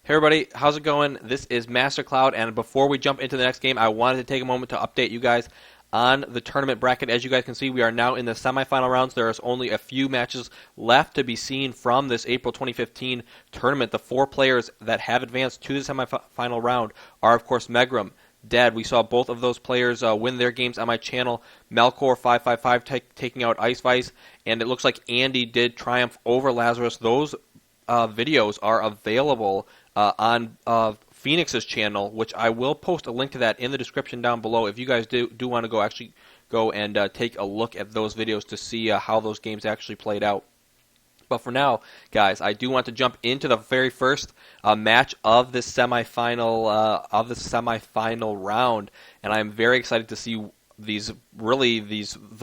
Hey everybody, how's it going? This is MasterCloud, and before we jump into the next game, I wanted to take a moment to update you guys on the tournament bracket. As you guys can see, we are now in the semifinal rounds. There is only a few matches left to be seen from this April 2015 tournament. The 4 players that have advanced to the semifinal round are, of course, Megrim, Dead. We saw both of those players win their games on my channel. Melkor555 taking out Ice Vice, and it looks like Andy did triumph over Lazarus. Those videos are available on Phoenix's channel, which I will post a link to that in the description down below if you guys do want to go and take a look at those videos to see how those games actually played out. But for now, guys, I do want to jump into the very first match of this semifinal round, and I'm very excited to see the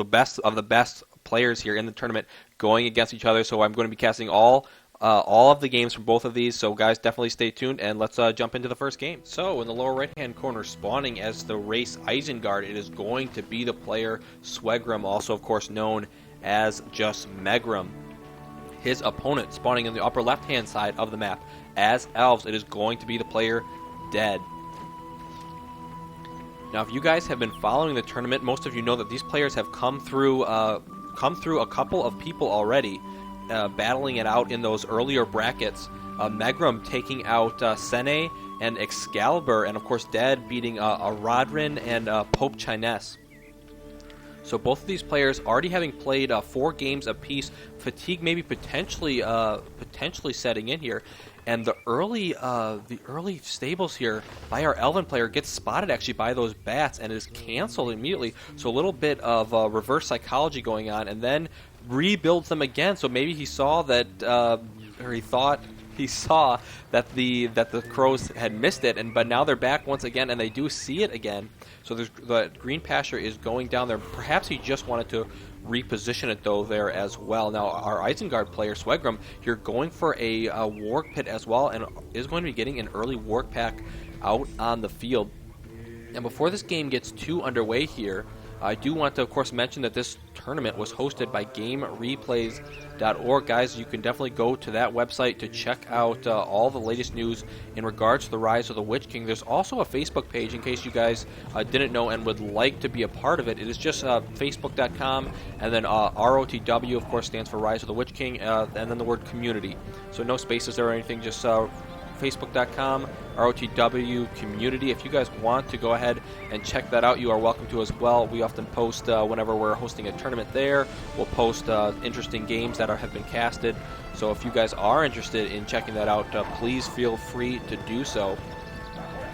best of the best players here in the tournament going against each other. So I'm going to be casting all of the games from both of these, so guys, definitely stay tuned, and let's jump into the first game. So in the lower right-hand corner, spawning as the race Isengard, it is going to be the player Swegrim, also of course known as just Megrim. His opponent spawning in the upper left-hand side of the map as elves, it is going to be the player Dead. Now, if you guys have been following the tournament, most of you know that these players have come through a couple of people already. Battling it out in those earlier brackets. Megrim taking out Sene and Excalibur, and of course Dead beating Rodrin and Pope Chines. So both of these players already having played 4 games apiece. Fatigue maybe potentially setting in here, and the early stables here by our Elven player gets spotted actually by those bats and is canceled immediately. So a little bit of reverse psychology going on, and then rebuilds them again. So maybe he saw that, or he thought he saw that the crows had missed it, but now they're back once again, and they do see it again. So the green pasture is going down there. Perhaps he just wanted to reposition it though there as well. Now our Isengard player Swegrim, you're going for a warg pit as well, and is going to be getting an early warg pack out on the field. And before this game gets too underway here, I do want to, of course, mention that this tournament was hosted by GameReplays.org. Guys, you can definitely go to that website to check out all the latest news in regards to the rise of the Witch King. There's also a Facebook page in case you guys didn't know and would like to be a part of it. It is just facebook.com, and then ROTW, of course, stands for Rise of the Witch King, and then the word community. So no spaces there or anything, just facebook.com, ROTW community. If you guys want to go ahead and check that out, you are welcome to as well. We often post whenever we're hosting a tournament there. We'll post interesting games that have been casted. So if you guys are interested in checking that out, please feel free to do so.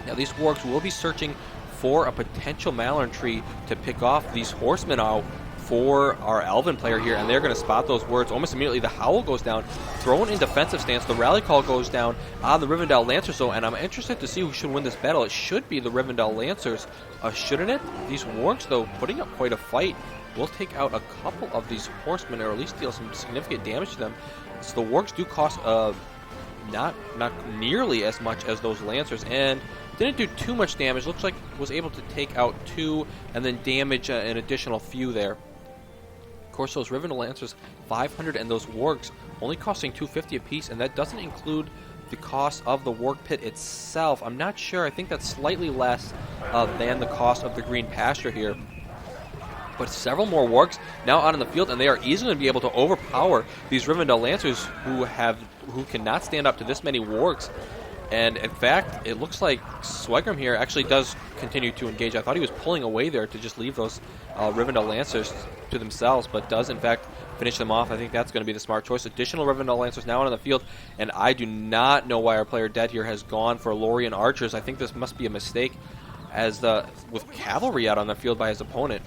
Now these wargs will be searching for a potential Malorn tree to pick off these horsemen out for our Elven player here, and they're going to spot those words. Almost immediately the Howl goes down, thrown in defensive stance. The Rally Call goes down on the Rivendell Lancers though, and I'm interested to see who should win this battle. It should be the Rivendell Lancers, shouldn't it? These wargs though, putting up quite a fight. We'll take out a couple of these horsemen, or at least deal some significant damage to them. So the wargs do cost not nearly as much as those Lancers, and didn't do too much damage. Looks like was able to take out 2 and then damage an additional few there. Of course, those Rivendell Lancers 500, and those wargs only costing 250 apiece, and that doesn't include the cost of the warg pit itself. I'm not sure. I think that's slightly less than the cost of the green pasture here. But several more wargs now out in the field, and they are easily going to be able to overpower these Rivendell Lancers who cannot stand up to this many wargs. And in fact, it looks like Swegrim here actually does continue to engage. I thought he was pulling away there to just leave those Rivendell Lancers to themselves, but does in fact finish them off. I think that's going to be the smart choice. Additional Rivendell Lancers now on the field, and I do not know why our player Dead here has gone for Lorien Archers. I think this must be a mistake, as with cavalry out on the field by his opponent,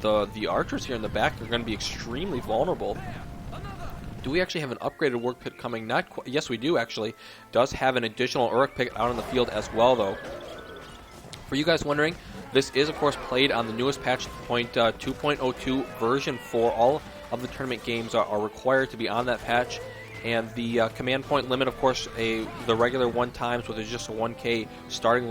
the archers here in the back are going to be extremely vulnerable. Do we actually have an upgraded warg pit coming? Not quite. Yes, we do actually. Does have an additional Uruk pit out on the field as well, though. For you guys wondering, this is of course played on the newest patch, 2.02 version 4. All of the tournament games are required to be on that patch. And the command point limit, of course, the regular 1 times with just a 1k starting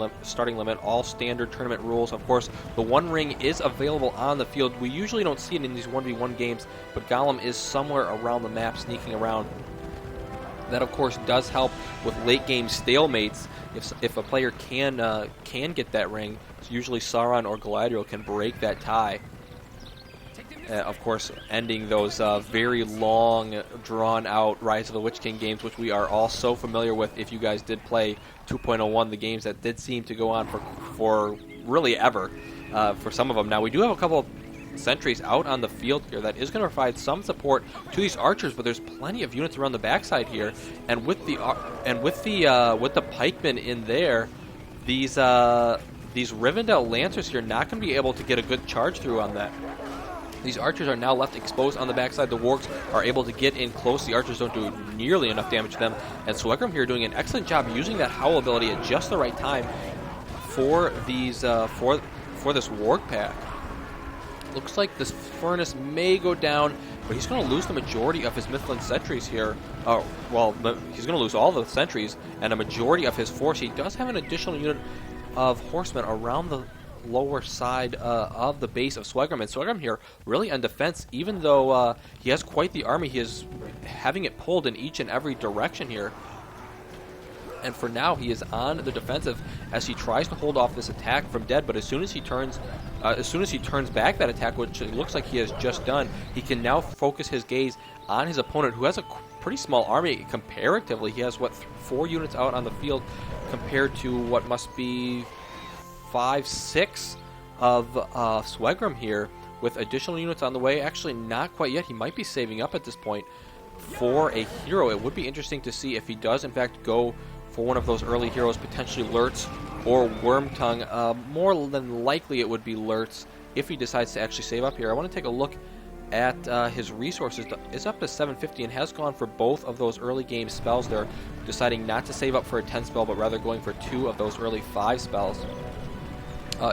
limit, all standard tournament rules. Of course, the One Ring is available on the field. We usually don't see it in these 1v1 games, but Gollum is somewhere around the map, sneaking around. That, of course, does help with late-game stalemates. If a player can get that ring, usually Sauron or Galadriel can break that tie. Of course, ending those very long, drawn-out Rise of the Witch King games, which we are all so familiar with if you guys did play 2.01, the games that did seem to go on for really ever for some of them. Now, we do have a couple of sentries out on the field here that is going to provide some support to these archers, but there's plenty of units around the backside here, and with the pikemen in there, these Rivendell Lancers here are not going to be able to get a good charge through on that. These archers are now left exposed on the backside. The wargs are able to get in close. The archers don't do nearly enough damage to them, and Swegrim here doing an excellent job using that howl ability at just the right time for these for this warg pack. Looks like this furnace may go down, but he's going to lose the majority of his Mithril sentries here. Well, he's going to lose all the sentries and a majority of his force. He does have an additional unit of horsemen around the lower side of the base of Swegrim. And Swegrim here really on defense, even though he has quite the army. He is having it pulled in each and every direction here. And for now, he is on the defensive as he tries to hold off this attack from dead. But as soon as he turns back that attack, which it looks like he has just done, he can now focus his gaze on his opponent, who has a pretty small army comparatively. He has 4 units out on the field compared to what must be 5, 6 of Swegrim here, with additional units on the way. Actually, not quite yet. He might be saving up at this point for a hero. It would be interesting to see if he does in fact go for one of those early heroes, potentially Lurtz or Wormtongue. More than likely it would be Lurtz if he decides to actually save up here. I want to take a look at his resources. It's up to 750 and has gone for both of those early game spells there, deciding not to save up for a 10 spell, but rather going for 2 of those early 5 spells.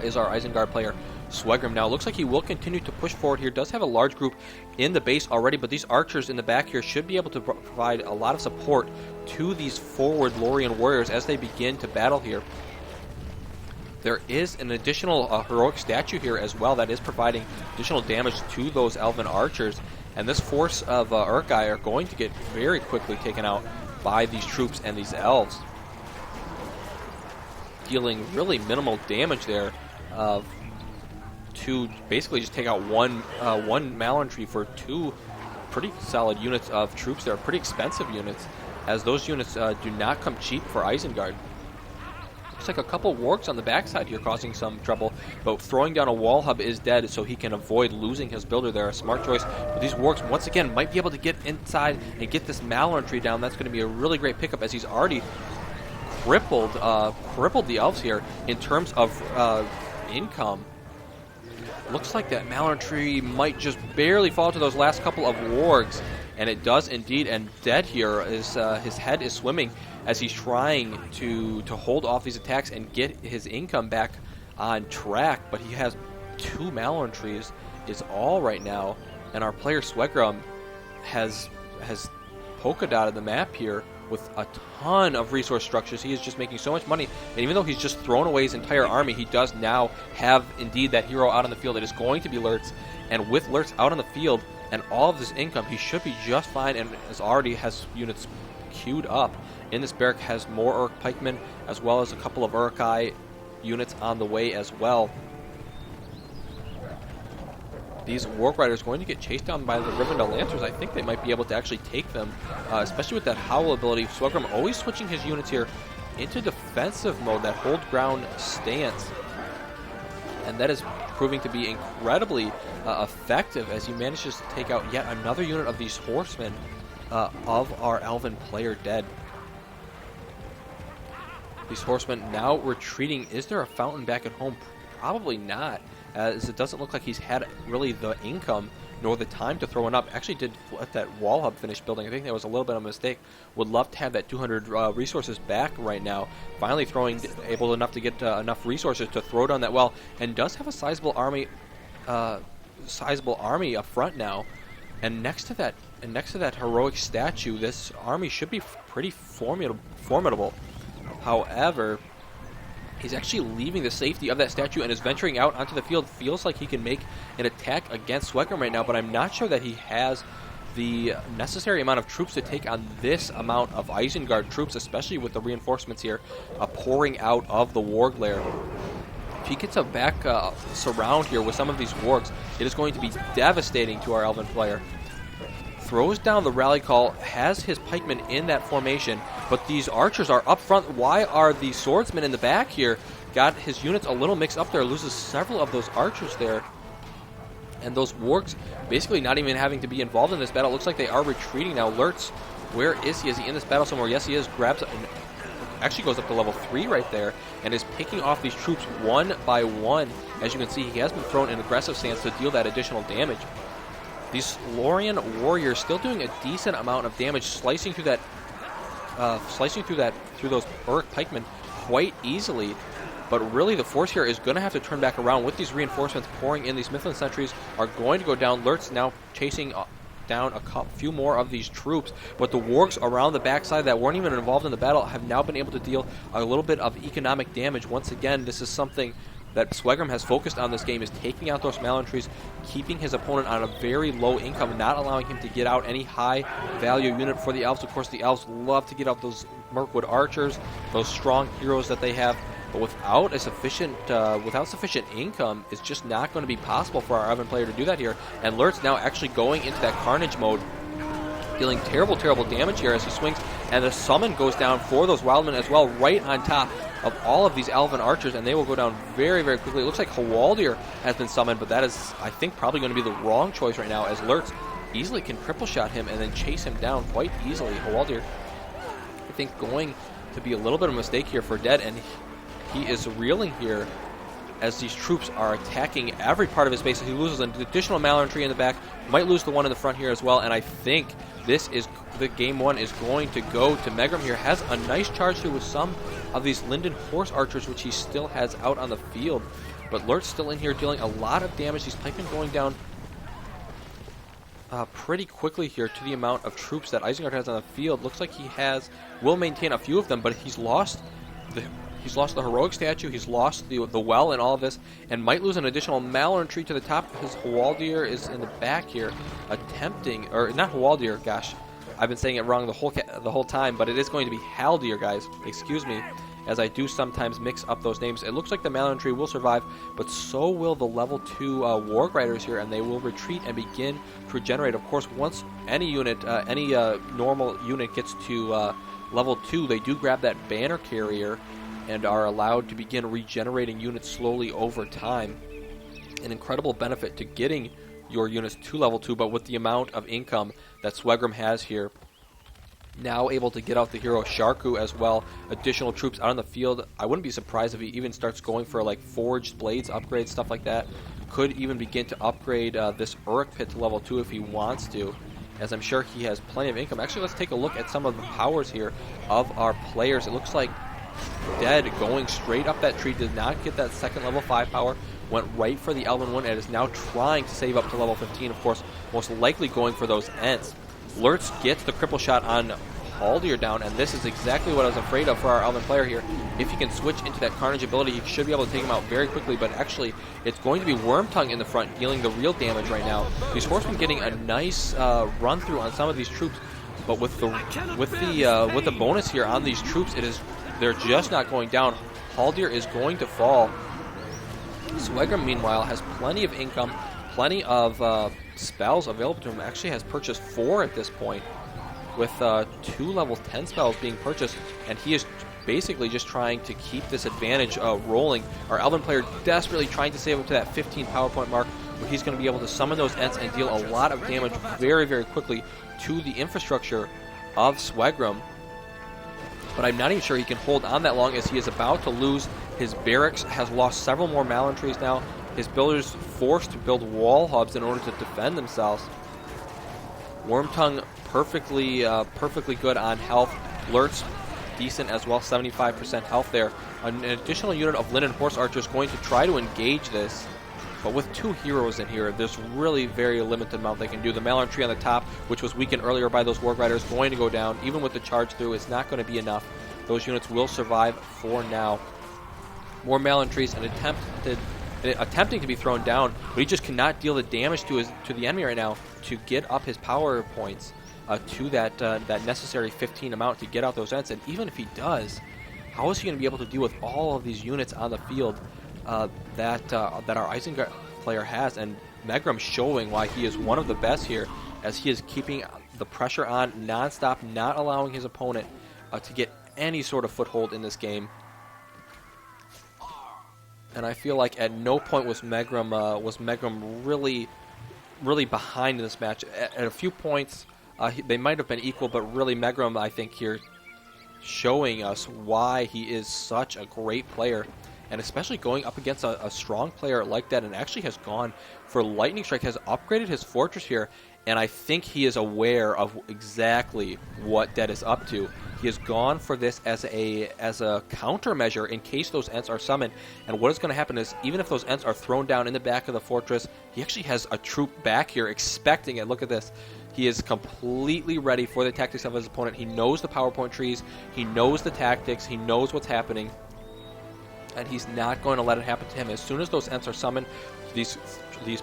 Is our Isengard player Swegrim. Now, it looks like he will continue to push forward here. Does have a large group in the base already, but these archers in the back here should be able to provide a lot of support to these forward Lorien warriors as they begin to battle here. There is an additional heroic statue here as well that is providing additional damage to those Elven archers, and this force of Uruk-hai are going to get very quickly taken out by these troops and these elves, dealing really minimal damage there to basically just take out one Malentry for 2 pretty solid units of troops. They're pretty expensive units, as those units do not come cheap for Isengard. Looks like a couple wargs on the backside here causing some trouble, but throwing down a wall hub is dead, so he can avoid losing his builder there. A smart choice. But these wargs, once again, might be able to get inside and get this Malentry down. That's going to be a really great pickup, as he's already crippled the elves here in terms of income. Looks like that Malentry might just barely fall to those last couple of wargs, and it does indeed. And dead here is his head is swimming as he's trying to hold off these attacks and get his income back on track. But he has 2 Malentries is all right now, and our player Swegrim has polka dotted the map here with a ton of resource structures. He is just making so much money, and even though he's just thrown away his entire army, he does now have indeed that hero out on the field. It is going to be Lurtz, and with Lurtz out on the field and all of this income, he should be just fine, and already has units queued up in this barrack. Has more Uruk pikemen as well as a couple of Uruk-hai units on the way as well. These Warg Riders going to get chased down by the Rivendell Lancers. I think they might be able to actually take them, especially with that Howl ability. Swegrim always switching his units here into defensive mode, that hold ground stance. And that is proving to be incredibly effective as he manages to take out yet another unit of these horsemen of our Elven player dead. These horsemen now retreating. Is there a fountain back at home? Probably not, as it doesn't look like he's had really the income nor the time to throw one up. Actually did let that wall hub finish building. I think that was a little bit of a mistake. Would love to have that 200 resources back right now. Finally able enough to get enough resources to throw down that well, and does have a sizable army up front now. And next to that heroic statue, this army should be pretty formidable. However, he's actually leaving the safety of that statue and is venturing out onto the field. Feels like he can make an attack against Swegrim right now, but I'm not sure that he has the necessary amount of troops to take on this amount of Isengard troops, especially with the reinforcements here pouring out of the Warg lair. If he gets a back surround here with some of these Wargs, it is going to be devastating to our Elven player. Throws down the rally call, has his pikemen in that formation, but these archers are up front. Why are the swordsmen in the back here? Got his units a little mixed up there, loses several of those archers there. And those Wargs basically not even having to be involved in this battle. It looks like they are retreating now. Lurtz, where is he? Is he in this battle somewhere? Yes, he is. Grabs and actually goes up to level 3 right there and is picking off these troops one by one. As you can see, he has been thrown in aggressive stance to deal that additional damage. These Lorien warriors still doing a decent amount of damage, slicing through that, through those Uruk pikemen quite easily. But really, the force here is going to have to turn back around with these reinforcements pouring in. These Mythland sentries are going to go down. Lurtz now chasing down a few more of these troops. But the Wargs around the backside that weren't even involved in the battle have now been able to deal a little bit of economic damage. Once again, this is something that Swegrim has focused on this game, is taking out those Malentries, keeping his opponent on a very low income, not allowing him to get out any high value unit for the Elves. Of course, the Elves love to get out those Mirkwood archers, those strong heroes that they have. But without sufficient income, it's just not going to be possible for our Elven player to do that here. And Lurtz now actually going into that Carnage mode, dealing terrible, terrible damage here as he swings. And the summon goes down for those Wildmen as well, right on top of all of these Elven archers, and they will go down very, very quickly. It looks like Hawaldir has been summoned, but that is, I think, probably going to be the wrong choice right now, as Lurtz easily can triple shot him and then chase him down quite easily. Hawaldir, I think, going to be a little bit of a mistake here for Dead, and he is reeling here as these troops are attacking every part of his base. He loses an additional Malentry in the back, might lose the one in the front here as well, and I think this is the game one is going to go to Megrim here. Has a nice charge through with some of these Linden Horse Archers, which he still has out on the field. But Lurtz still in here dealing a lot of damage. These pikemen going down pretty quickly here to the amount of troops that Isengard has on the field. Looks like he will maintain a few of them, but he's lost the heroic statue, he's lost the well and all of this, and might lose an additional Malentry to the top. His Hawaldir is in the back here, attempting, or not Hawaldir, gosh, I've been saying it wrong the whole time, but it is going to be Haldir, guys, excuse me, as I do sometimes mix up those names. It looks like the Malentry will survive, but so will the level 2 Warg Riders here, and they will retreat and begin to regenerate. Of course, once any unit, normal unit gets to level 2, they do grab that banner carrier and are allowed to begin regenerating units slowly over time. An incredible benefit to getting your units to level 2, but with the amount of income that Swegrim has here, now able to get out the hero Sharku as well, additional troops out on the field. I wouldn't be surprised if he even starts going for like forged blades, upgrades, stuff like that. Could even begin to upgrade this Uruk pit to level 2 if he wants to, as I'm sure he has plenty of income. Actually, let's take a look at some of the powers here of our players. It looks like Dead going straight up that tree, did not get that second level 5 power, went right for the Elven one, and is now trying to save up to level 15, of course, most likely going for those Ents. Lurtz gets the cripple shot on Haldir down, and this is exactly what I was afraid of for our Elven player here. If he can switch into that Carnage ability, he should be able to take him out very quickly, but actually, it's going to be Wormtongue in the front, dealing the real damage right now. These horsemen getting a nice run-through on some of these troops, but with the bonus here on these troops, they're just not going down. Haldir is going to fall. Swegrim, meanwhile, has plenty of income, plenty of spells available to him. Actually has purchased 4 at this point, with 2 level 10 spells being purchased, and he is basically just trying to keep this advantage rolling. Our Elven player desperately trying to save up to that 15 power point mark, where he's going to be able to summon those Ents and deal a lot of damage very, very quickly to the infrastructure of Swegrim. But I'm not even sure he can hold on that long, as he is about to lose his barracks, has lost several more Malentries now. His builders forced to build wall hubs in order to defend themselves. Wormtongue perfectly good on health. Lurtz decent as well, 75% health there. An additional unit of Linden Horse Archers going to try to engage this. But with 2 heroes in here, there's really very limited amount they can do. The Malentry on the top, which was weakened earlier by those Warg Riders, going to go down. Even with the charge through, it's not going to be enough. Those units will survive for now. More Malentries, an attempted attempting to be thrown down, but he just cannot deal the damage to the enemy right now to get up his power points to that necessary 15 amount to get out those Ents. And even if he does, how is he going to be able to deal with all of these units on the field that our Isengard player has? And Megrim showing why he is one of the best here, as he is keeping the pressure on nonstop, not allowing his opponent to get any sort of foothold in this game. And I feel like at no point was Megrim really behind in this match. At a few points, they might have been equal, but really Megrim, I think, here showing us why he is such a great player, and especially going up against a strong player like that, and actually has gone for Lightning Strike, has upgraded his fortress here, and I think he is aware of exactly what Dead is up to. He has gone for this as a countermeasure in case those Ents are summoned, and what is going to happen is, even if those Ents are thrown down in the back of the fortress, he actually has a troop back here expecting it. Look at this. He is completely ready for the tactics of his opponent. He knows the PowerPoint trees, he knows the tactics, he knows what's happening, and he's not going to let it happen to him. As soon as those Ents are summoned, these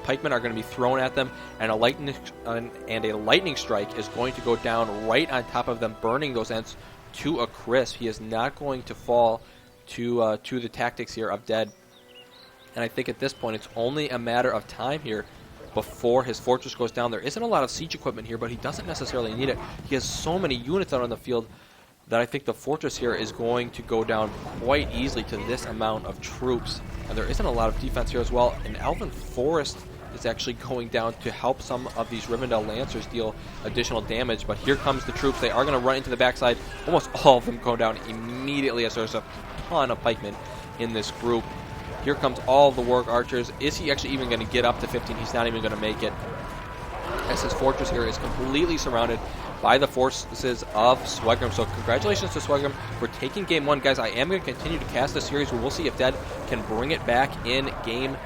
pikemen are going to be thrown at them, and a lightning strike is going to go down right on top of them, burning those Ents to a crisp. He is not going to fall to the tactics here of Dead, and I think at this point it's only a matter of time here before his fortress goes down. There isn't a lot of siege equipment here, but he doesn't necessarily need it. He has so many units out on the field that I think the fortress here is going to go down quite easily to this amount of troops. And there isn't a lot of defense here as well. An Elven Forest is actually going down to help some of these Rivendell Lancers deal additional damage. But here comes the troops. They are going to run into the backside. Almost all of them go down immediately, as there's a ton of pikemen in this group. Here comes all the Warg Archers. Is he actually even going to get up to 15? He's not even going to make it, as his fortress here is completely surrounded by the forces of Swegrim. So congratulations to Swegrim for taking game one. Guys, I am going to continue to cast this series, where we'll see if Dead can bring it back in game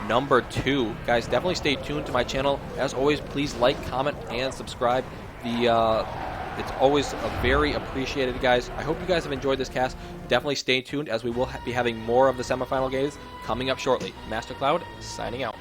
number 2. Guys, definitely stay tuned to my channel. As always, please like, comment, and subscribe. It's always very appreciated, guys. I hope you guys have enjoyed this cast. Definitely stay tuned, as we will be having more of the semifinal games coming up shortly. Master Cloud, signing out.